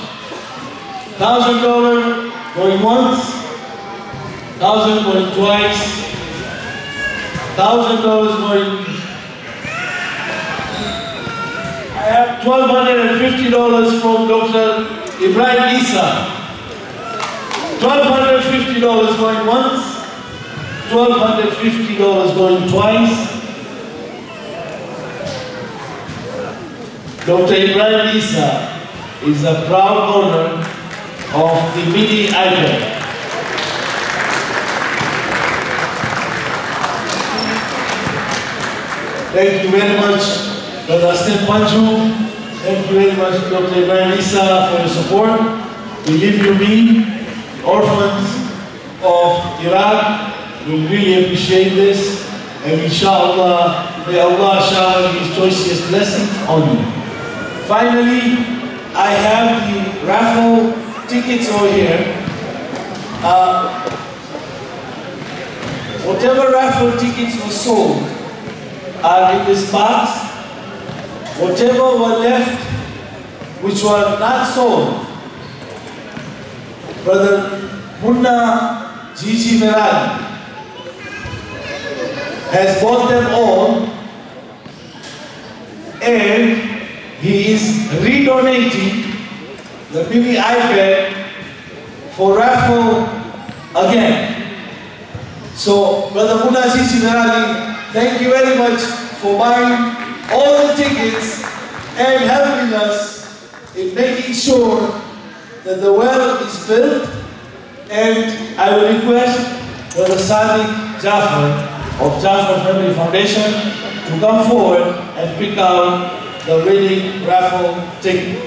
$1,000 going once, $1,000 going twice, $1,000 going. I have $1,250 from Dr. Ibrahim Isa. $1,250 going once, $1,250 going twice. Dr. Ibrahim Isa is a proud owner of the mini iPad. Thank you very much, Brother Astem Panju. Thank you very much, Dr. Ibrahim Isa, for your support. We give you me, orphans of Iraq. We really appreciate this. And inshallah, may Allah shower His choicest blessings on you. Finally, I have the raffle tickets over here. Whatever raffle tickets were sold are in this box. Whatever were left, which were not sold, Brother Munna Gigi Merali has bought them all, and he is redonating the mini iPad for raffle again. So, Brother Munna Gigi Merali, thank you very much for buying all the tickets and helping us in making sure that the well is built. And I will request Brother Sadiq Jafar of Jafar Family Foundation to come forward and pick out the winning raffle ticket.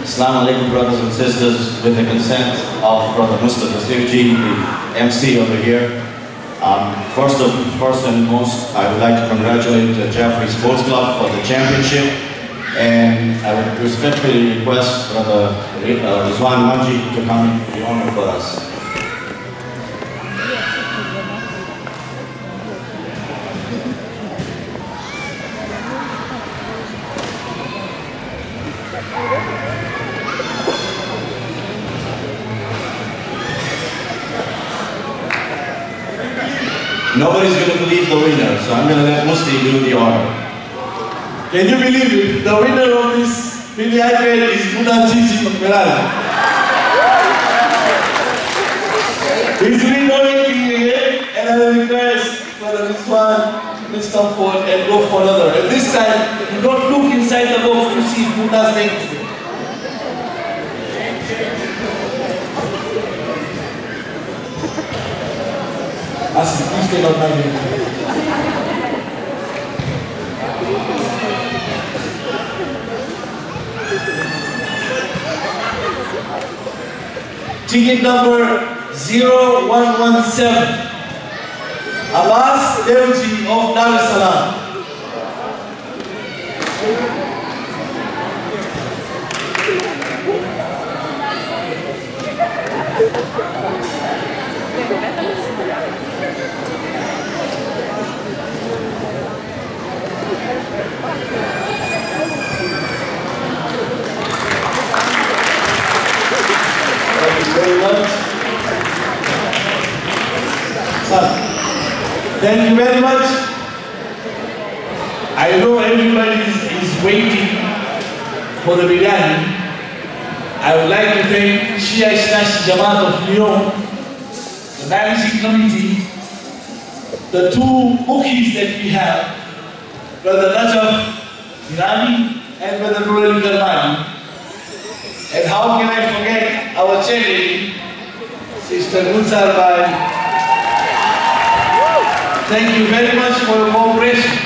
Assalamu alaikum, brothers and sisters. With the consent of Brother Mustafa Sirji, the MC over here, first and most, I would like to congratulate the Jeffrey Sports Club for the championship, and I would respectfully request Brother Rizwan Manji to come in for the honor for us. Nobody's going to believe the winner, so I'm going to let Musti do the honor. Can you believe it? The winner of this mini iPad is Munna Gigi Merali. He's redonating again, and I will request for this one to please come forward and go for another. And this time, you don't look inside the box to see if Munna's name is there. Asi, please take out my name. Ticket number 0117, Abbas Devji of Dar es Salaam. Very much. Thank you very much. I know everybody is waiting for the biryani. I would like to thank Shia Ishnash Jamaat of Lyon, the managing committee, the two bookies that we have, Brother Najaf Irani and Brother Nurali Galmani. And how can I forget our charity, Sister Gulzar Bai. Thank you very much for your cooperation.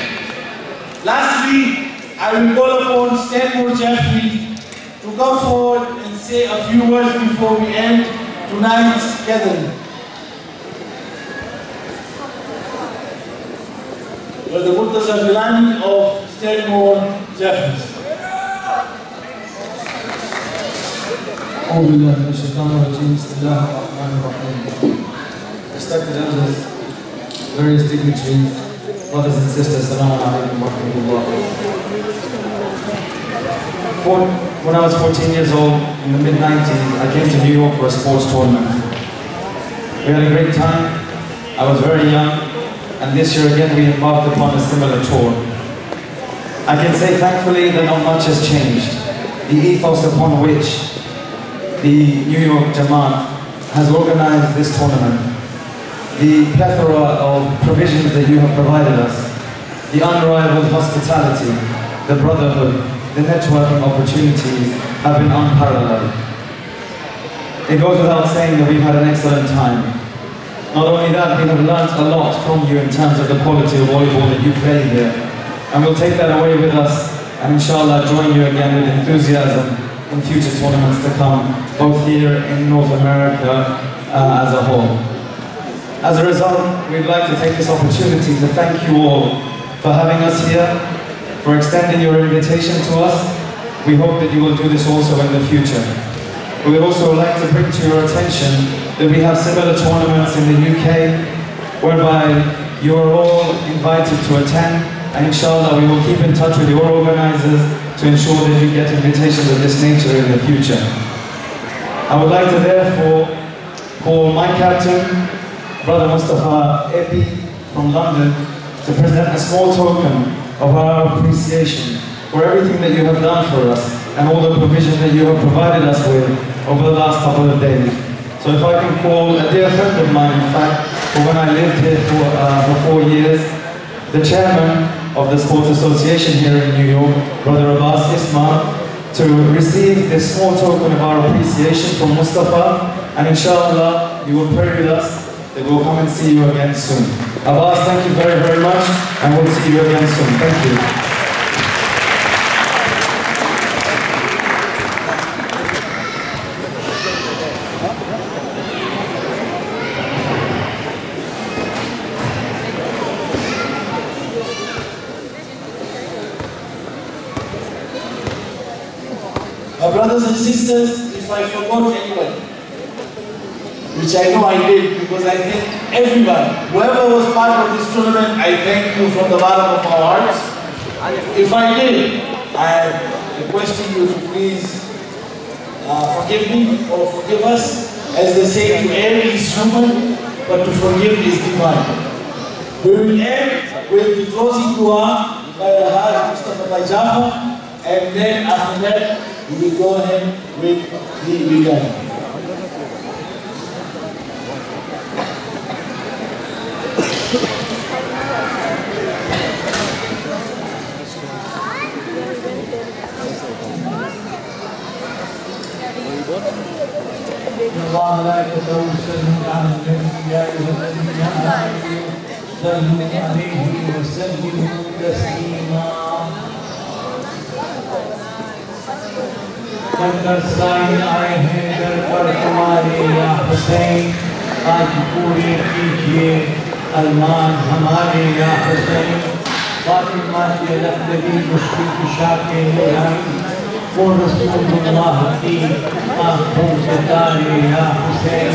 Lastly, I will call upon Stanmore Jeffrey to come forward and say a few words before we end tonight's gathering. Brother Murtaza Filani of Stanmore Jeffrey. Respected elders, various dignitaries, brothers and sisters, Assalamu alaikum wa rahmatullah. When I was 14 years old, in the mid-90s, I came to New York for a sports tournament. We had a great time. I was very young, and this year again we embarked upon a similar tour. I can say thankfully that not much has changed. The ethos upon which the New York Jamaat has organized this tournament, the plethora of provisions that you have provided us, the unrivaled hospitality, the brotherhood, the networking opportunities have been unparalleled. It goes without saying that we've had an excellent time. Not only that, we have learnt a lot from you in terms of the quality of volleyball that you play here. And we'll take that away with us and inshallah join you again with enthusiasm in future tournaments to come, both here in North America as a whole. As a result, we'd like to take this opportunity to thank you all for having us here, for extending your invitation to us. We hope that you will do this also in the future. We would also like to bring to your attention that we have similar tournaments in the UK, whereby you are all invited to attend, and inshallah we will keep in touch with your organizers to ensure that you get invitations of this nature in the future. I would like to therefore call my captain, Brother Mustafa Epi from London, to present a small token of our appreciation for everything that you have done for us and all the provision that you have provided us with over the last couple of days. So if I can call a dear friend of mine, in fact, for when I lived here for 4 years, the chairman of the Sports Association here in New York, Brother Abbas Ismail, to receive this small token of our appreciation from Mustafa, and inshallah you will pray with us that we'll come and see you again soon. Abbas, thank you very, very much, and we'll see you again soon. Thank you. My brothers and sisters, if I forgot anyone, which I know I did, because I thank everyone, whoever was part of this tournament, I thank you from the bottom of our hearts. If I did, I request you to please forgive me or forgive us. As they say, to err is human, but to forgive is divine. We will end with the closing dua by the Hajj Mustafa Jafar, and then after that, we will go ahead with the beginning. الله لا يتوسل على النبي يا ايها الذين امنوا صلوا عليه وسلموا تسليما कंकर साईं आए हैं दर पर तुम्हारे या हुसैन आज पूरे कीजिए अरमान हमारे या हुसैन फातिमा के लखनवी मुश्किल कुशा के नूरानी वो रसूलुल्लाह की आँखों से तारे या हुसैन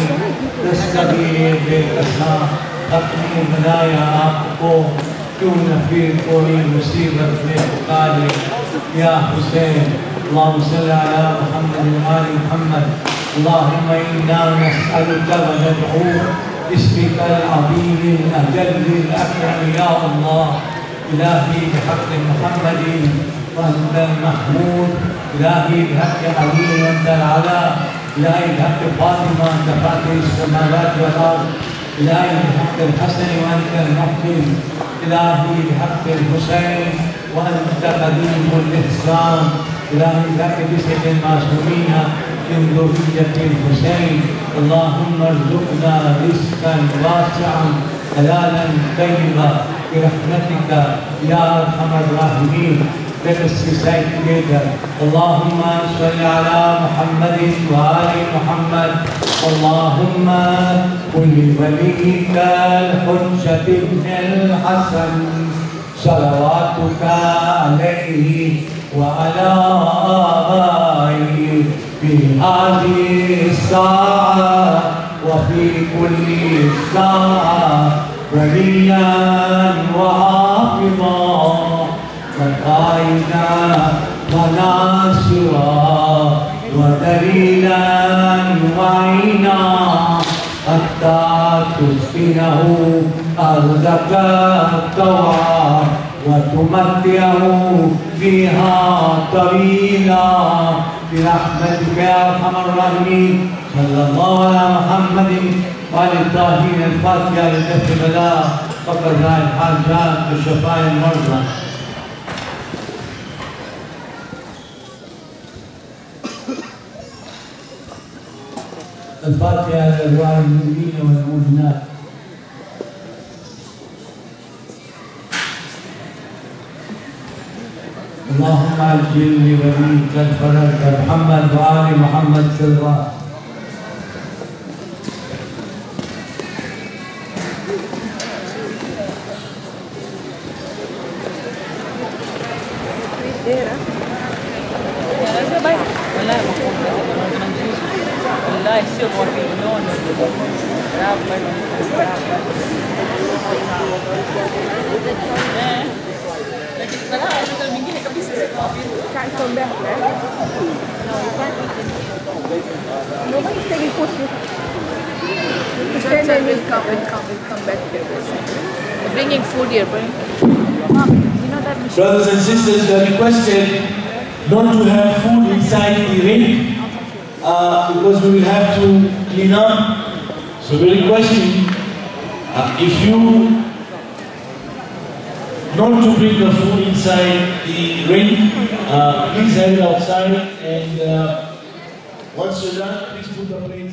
दस्तगीर बेकसा अपने बनाया आपको क्यों न फिर कोई मुसीबत में पुकारे या Hussain اللهم صل على محمد وآل محمد اللهم إنا نسألك وندعوك باسمك العظيم الأجل الأكرم يا الله إلهي بحق محمد وأنت المحمود إلهي بحق علي وأنت العلا إلهي بحق فاطمة أنت فاتح السماوات والأرض إلهي بحق الحسن وأنت المحسن إلهي بحق الحسين وأنت قديم الإحسان إلهي لك باسم المعصومين من ذرية الحسين اللهم ارزقنا رزقا واسعا حلالا طيبا برحمتك يا أرحم الراحمين بالسيسايك ليدر اللهم صل على محمد وآل محمد اللهم كن وليك الحجة ابن الحسن صلواتك عليه وعلى آله في هذه الساعة وفي كل ساعة وليا وحافظا وقائدا وناصرا ودليلا وعينا حتى تسكنه أرضك طوعا وتمتعه فيها طويلا برحمتك يا ارحم الراحمين. صلى الله على محمد وعلى الطاهرين الفاتحه لكف بلاء وقضاء الحاجات وشفاء المرضى. الفاتحه لارواح المؤمنين والمؤمنات. اللهم عجل لوليك الفرج محمد وآل محمد سرا. Can't come back, right? No, you can't eat it. Nobody's taking food. Then we'll come back here. We're bringing food here, bring. Mom, you know that machine? Brothers and sisters, we are requested not to have food inside the ring because we will have to clean up. So we are requesting if you not to bring the food inside the ring, please have it outside, and once you're done, please put the plates